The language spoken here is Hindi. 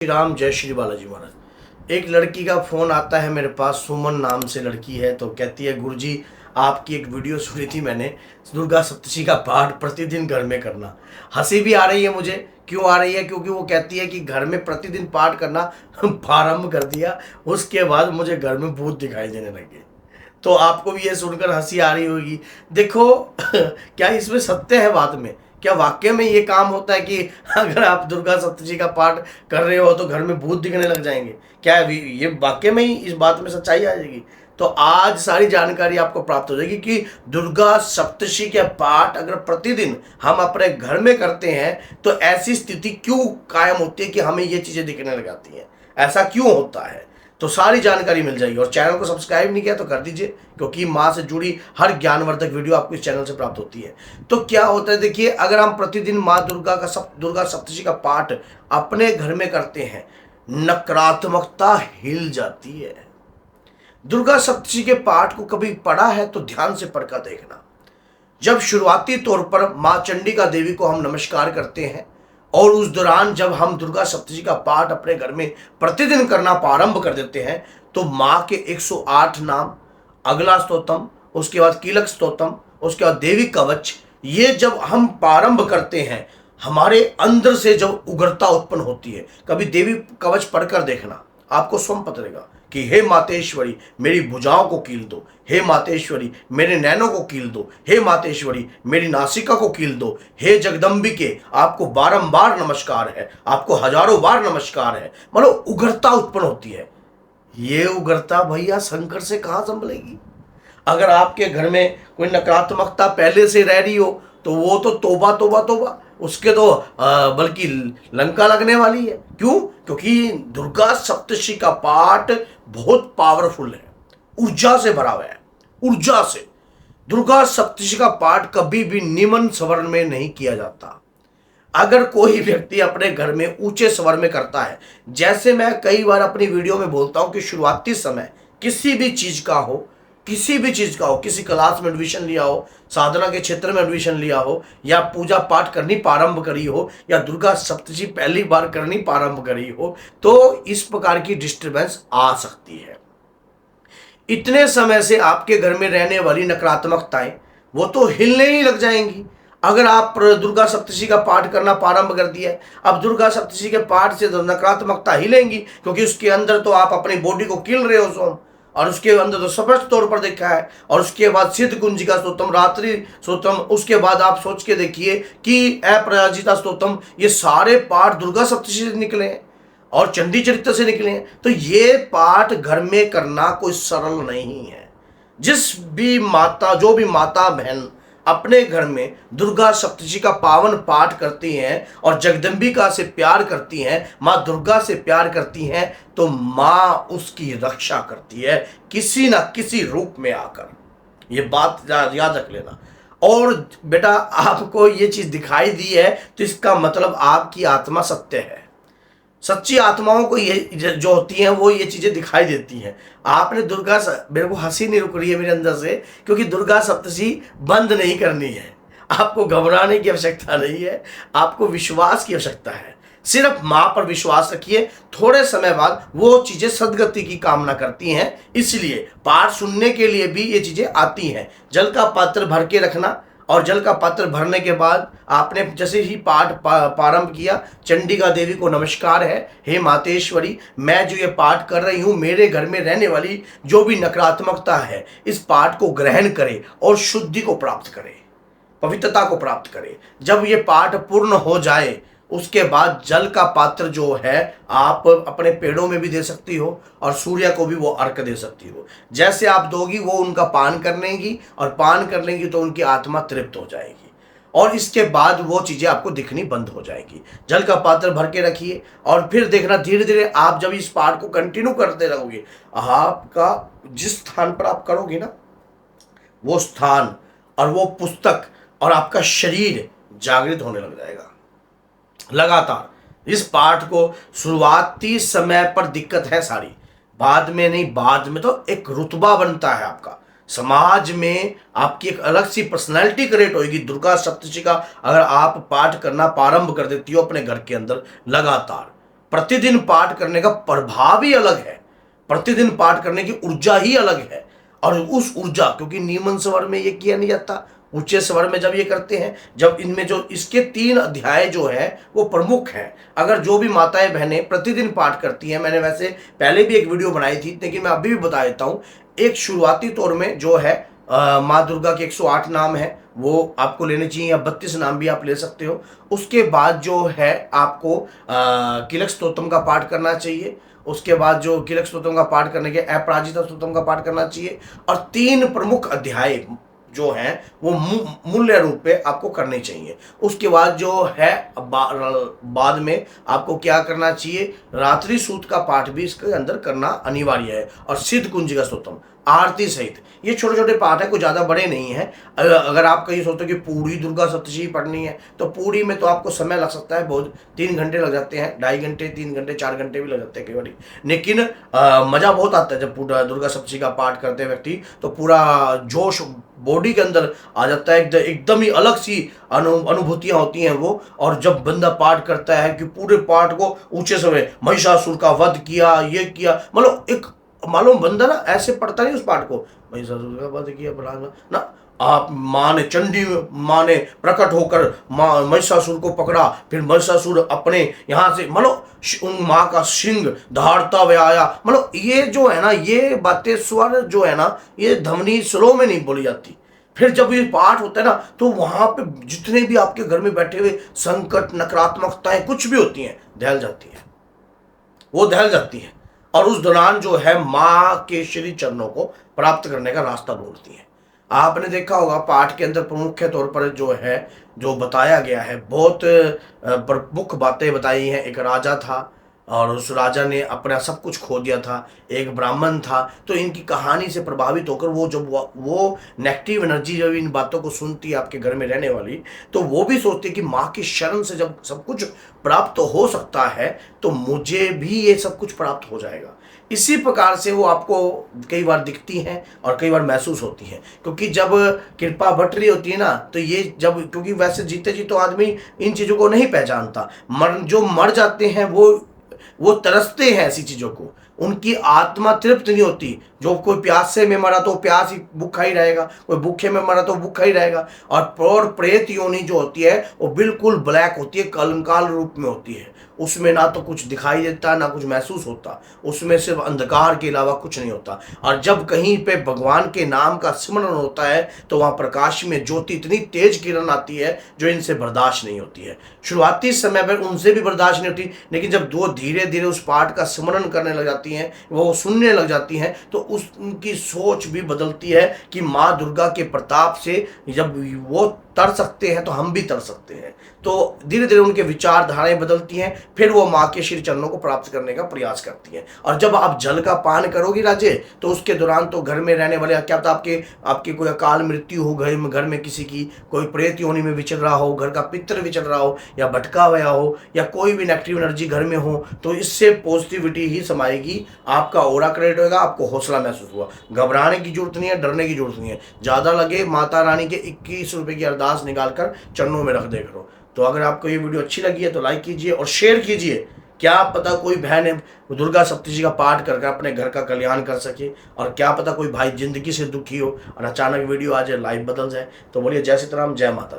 श्री राम, जय श्री बालाजी महाराज। एक लड़की का फ़ोन आता है मेरे पास, सुमन नाम से लड़की है। तो कहती है, गुरुजी आपकी एक वीडियो सुनी थी मैंने, दुर्गा सप्तशी का पाठ प्रतिदिन घर में करना। हंसी भी आ रही है मुझे। क्यों आ रही है? क्योंकि वो कहती है कि घर में प्रतिदिन पाठ करना प्रारंभ कर दिया, उसके बाद मुझे घर में भूत दिखाई देने लगे। तो आपको भी ये सुनकर हंसी आ रही होगी। देखो क्या इसमें सत्य है बात में? क्या वाकई में ये काम होता है कि अगर आप दुर्गा सप्तशी का पाठ कर रहे हो तो घर में भूत दिखने लग जाएंगे? क्या ये वाकई में ही इस बात में सच्चाई आ जाएगी? तो आज सारी जानकारी आपको प्राप्त हो जाएगी कि दुर्गा सप्तशी के पाठ अगर प्रतिदिन हम अपने घर में करते हैं तो ऐसी स्थिति क्यों कायम होती है कि हमें ये चीज़ें दिखने लग जाती हैं। ऐसा क्यों होता है? तो सारी जानकारी मिल जाएगी। और चैनल को सब्सक्राइब नहीं किया तो कर दीजिए, क्योंकि माँ से जुड़ी हर ज्ञानवर्धक वीडियो आपको इस चैनल से प्राप्त होती है। तो क्या होता है, देखिए, अगर हम प्रतिदिन माँ दुर्गा सप्तशी का पाठ अपने घर में करते हैं, नकारात्मकता हिल जाती है। दुर्गा सप्तशी के पाठ को कभी पढ़ा है तो ध्यान से पढ़कर देखना। जब शुरुआती तौर पर माँ चंडिका देवी को हम नमस्कार करते हैं और उस दौरान जब हम दुर्गा सप्तशी का पाठ अपने घर में प्रतिदिन करना प्रारंभ कर देते हैं तो माँ के 108 नाम, अगला स्तोत्रम, उसके बाद कीलक स्तोत्रम, उसके बाद देवी कवच, ये जब हम प्रारंभ करते हैं हमारे अंदर से जब उग्रता उत्पन्न होती है। कभी देवी कवच पढ़कर देखना, आपको स्वयं पता लगेगा कि हे मातेश्वरी मेरी भुजाओं को कील दो, हे मातेश्वरी मेरे नैनों को कील दो, हे मातेश्वरी मेरी नासिका को कील दो, हे जगदम्बिके आपको बारंबार नमस्कार है, आपको हजारों बार नमस्कार है। मतलब उग्रता उत्पन्न होती है। ये उग्रता भैया शंकर से कहाँ संभलेगी? अगर आपके घर में कोई नकारात्मकता पहले से रह रही हो तो वो तो तोबा तोबा तोबा, उसके तो बल्कि लंका लगने वाली है। क्यों? क्योंकि दुर्गा सप्तशी का पाठ बहुत पावरफुल है, ऊर्जा से भरा हुआ है, ऊर्जा से। दुर्गा सप्तशी का पाठ कभी भी निम्न स्वर में नहीं किया जाता। अगर कोई व्यक्ति अपने घर में ऊंचे स्वर में करता है, जैसे मैं कई बार अपनी वीडियो में बोलता हूं कि शुरुआती समय किसी भी चीज का हो, किसी क्लास में एडमिशन लिया हो, साधना के क्षेत्र में एडमिशन लिया हो, या पूजा पाठ करनी प्रारंभ करी हो, या दुर्गा सप्तशी पहली बार करनी प्रारंभ करी हो, तो इस प्रकार की डिस्टर्बेंस आ सकती है। इतने समय से आपके घर में रहने वाली नकारात्मकताएं वो तो हिलने ही लग जाएंगी। अगर आप दुर्गा सप्तशी का पाठ करना प्रारंभ कर दिया, अब दुर्गा सप्तशी के पाठ से तो नकारात्मकता हिलेंगी, क्योंकि उसके अंदर तो आप अपनी बॉडी को किल रहे हो स्वयं, और उसके अंदर तो स्पष्ट तौर पर देखा है। और उसके बाद सिद्ध कुंजिका स्तोत्रम, रात्रि स्तोत्रम, उसके बाद आप सोच के देखिए कि अपराजिता स्तोत्रम, ये सारे पाठ दुर्गा सप्तशी से निकले हैं और चंडी चरित्र से निकले हैं। तो ये पाठ घर में करना कोई सरल नहीं है। जो भी माता बहन अपने घर में दुर्गा सप्तशी का पावन पाठ करती हैं और जगदम्बिका से प्यार करती हैं, माँ दुर्गा से प्यार करती हैं, तो माँ उसकी रक्षा करती है किसी ना किसी रूप में आकर। ये बात याद रख लेना। और बेटा, आपको ये चीज दिखाई दी है तो इसका मतलब आपकी आत्मा सत्य है। सच्ची आत्माओं को ये जो होती हैं वो ये चीजें दिखाई देती हैं। आपने मेरे को हंसी नहीं रुक रही है मेरे अंदर से, क्योंकि दुर्गा सप्तशी बंद नहीं करनी है। आपको घबराने की आवश्यकता नहीं है, आपको विश्वास की आवश्यकता है। सिर्फ माँ पर विश्वास रखिए, थोड़े समय बाद वो चीजें सदगति की कामना करती हैं। इसलिए पाठ सुनने के लिए भी ये चीजें आती हैं। जल का पात्र भर के रखना, और जल का पात्र भरने के बाद आपने जैसे ही पाठ प्रारंभ किया, चंडिका देवी को नमस्कार है, हे मातेश्वरी मैं जो ये पाठ कर रही हूँ, मेरे घर में रहने वाली जो भी नकारात्मकता है इस पाठ को ग्रहण करे और शुद्धि को प्राप्त करे, पवित्रता को प्राप्त करे। जब ये पाठ पूर्ण हो जाए उसके बाद जल का पात्र जो है आप अपने पेड़ों में भी दे सकती हो और सूर्य को भी वो अर्घ दे सकती हो। जैसे आप दोगी वो उनका पान कर लेंगी, और पान कर लेंगी तो उनकी आत्मा तृप्त हो जाएगी, और इसके बाद वो चीज़ें आपको दिखनी बंद हो जाएगी। जल का पात्र भर के रखिए और फिर देखना धीरे धीरे आप जब इस पाठ को कंटिन्यू करते रहोगे, आपका जिस स्थान पर आप करोगे ना, वो स्थान और वो पुस्तक और आपका शरीर जागृत होने लग जाएगा। लगातार इस पाठ को शुरुआती समय पर दिक्कत है सारी, बाद में नहीं, बाद में तो एक रुतबा बनता है आपका समाज में, आपकी एक अलग सी पर्सनैलिटी क्रिएट होगी। दुर्गा सप्तशी का अगर आप पाठ करना प्रारंभ कर देती हो अपने घर के अंदर लगातार, प्रतिदिन पाठ करने का प्रभाव ही अलग है, प्रतिदिन पाठ करने की ऊर्जा ही अलग है। और उस ऊर्जा, क्योंकि नीमन स्वर में ये किया नहीं जाता, ऊंचे स्वर में जब ये करते हैं, जब इनमें जो इसके 3 अध्याय जो है वो प्रमुख हैं। अगर जो भी माताएं बहनें प्रतिदिन पाठ करती हैं, मैंने वैसे पहले भी एक वीडियो बनाई थी, लेकिन मैं अभी भी बता देता हूँ। एक शुरुआती तौर में जो है माँ दुर्गा के 108 नाम है, वो आपको लेने चाहिए, या 32 नाम भी आप ले सकते हो। उसके बाद जो है आपको किलक स्तोत्रम का पाठ करना चाहिए। उसके बाद जो किलक स्तोत्रम का पाठ करने के अपराजिता स्तोत्रम का पाठ करना चाहिए। और 3 प्रमुख अध्याय जो हैं वो मूल्य रूप पे आपको करने चाहिए। उसके बाद जो है बाद में आपको क्या करना चाहिए, रात्रि सूत का पाठ भी इसके अंदर करना अनिवार्य है, और सिद्ध कुंज का स्तोत्रम आरती सहित। ये छोटे छोटे पाठ है, कोई ज़्यादा बड़े नहीं हैं। अगर आप कहीं सोचते हो कि पूरी दुर्गा सप्तशती पढ़नी है, तो पूरी में तो आपको समय लग सकता है बहुत, 3 घंटे लग जाते हैं, 2.5 घंटे, 3 घंटे, 4 घंटे भी लग जाते हैं कई बार। लेकिन मज़ा बहुत आता है जब पूरा दुर्गा सप्तशती का पाठ करते हैं व्यक्ति, तो पूरा जोश बॉडी के अंदर आ जाता है, एकदम ही अलग सी अनुभूतियाँ होती हैं वो। और जब बंदा पाठ करता है कि पूरे पाठ को ऊंचे समय महिषासुर का वध किया, ये किया, मतलब एक मालूम बंदा ना ऐसे पढ़ता नहीं उस पाठ को, महिषासुर का वध किया ना, आप माँ ने, चंडी माँ ने प्रकट होकर महिषासुर को पकड़ा, फिर महिषासुर अपने यहाँ से मतलब माँ का सिंह दहाड़ता हुआ आया। मतलब ये जो है ना, ये बातें स्वर जो है ना, ये ध्वनि स्वरों में नहीं बोली जाती। फिर जब ये पाठ होता है ना, तो वहां पे जितने भी आपके घर में बैठे हुए संकट, नकारात्मकताएं कुछ भी होती हैं, दहल जाती है, वो दहल जाती है। और उस दौरान जो है माँ के श्री चरणों को प्राप्त करने का रास्ता ढूंढती है। आपने देखा होगा पाठ के अंदर प्रमुख तौर पर जो है, जो बताया गया है, बहुत प्रमुख बातें बताई हैं। एक राजा था और उस राजा ने अपना सब कुछ खो दिया था, एक ब्राह्मण था। तो इनकी कहानी से प्रभावित होकर वो जब वो नेगेटिव एनर्जी जब इन बातों को सुनती है आपके घर में रहने वाली, तो वो भी सोचती है कि माँ की शरण से जब सब कुछ प्राप्त हो सकता है, तो मुझे भी ये सब कुछ प्राप्त हो जाएगा। इसी प्रकार से वो आपको कई बार दिखती हैं और कई बार महसूस होती हैं, क्योंकि जब कृपा बट रही होती है ना, तो ये जब, क्योंकि वैसे जीते जी तो आदमी इन चीज़ों को नहीं पहचानता, जो मर जाते हैं वो तरसते हैं ऐसी चीज़ों को, उनकी आत्मा तृप्त नहीं होती। जो कोई प्यासे में मरा तो प्यास ही भूखा ही रहेगा, कोई भूखे में मरा तो भूखा ही रहेगा। और प्रेत योनि जो होती है वो बिल्कुल ब्लैक होती है, कंकाल रूप में होती है। उसमें ना तो कुछ दिखाई देता, ना कुछ महसूस होता, उसमें सिर्फ अंधकार के अलावा कुछ नहीं होता। और जब कहीं पे भगवान के नाम का स्मरण होता है, तो वहाँ प्रकाश में ज्योति इतनी तेज किरण आती है जो इनसे बर्दाश्त नहीं होती है। शुरुआती समय पर उनसे भी बर्दाश्त नहीं होती, लेकिन जब वो धीरे धीरे उस पाठ का स्मरण करने लग जाती हैं, वो सुनने लग जाती हैं, तो उनकी सोच भी बदलती है कि माँ दुर्गा के प्रताप से जब वो तर सकते हैं तो हम भी तर सकते हैं। तो धीरे धीरे उनके विचारधाराएं बदलती हैं, फिर वो माँ के श्री चरणों को प्राप्त करने का प्रयास करती हैं। और जब आप जल का पान करोगी राजे, तो उसके दौरान तो घर में रहने वाले, क्या पता आपके कोई अकाल मृत्यु हो, घर में किसी की कोई प्रेत योनि में विचर रहा हो, घर का पितर विचर रहा हो, या भटका हुआ हो, या कोई भी नेगेटिव एनर्जी घर में हो, तो इससे पॉजिटिविटी ही समाएगी, आपका ऑरा क्रिएट होगा, आपको हौसला महसूस हुआ। घबराने की जरूरत नहीं है, डरने की जरूरत नहीं है। ज़्यादा लगे माता रानी के 21 रुपये की अरदास निकालकर चरणों में रख दे करो। तो अगर आपको ये वीडियो अच्छी लगी है तो लाइक कीजिए और शेयर कीजिए। क्या पता कोई बहन है दुर्गा सप्तशती का पाठ करके अपने घर का कल्याण कर सके, और क्या पता कोई भाई जिंदगी से दुखी हो और अचानक वीडियो आ जाए, लाइफ बदल जाए। तो बोलिए जय सीताराम, जय माता।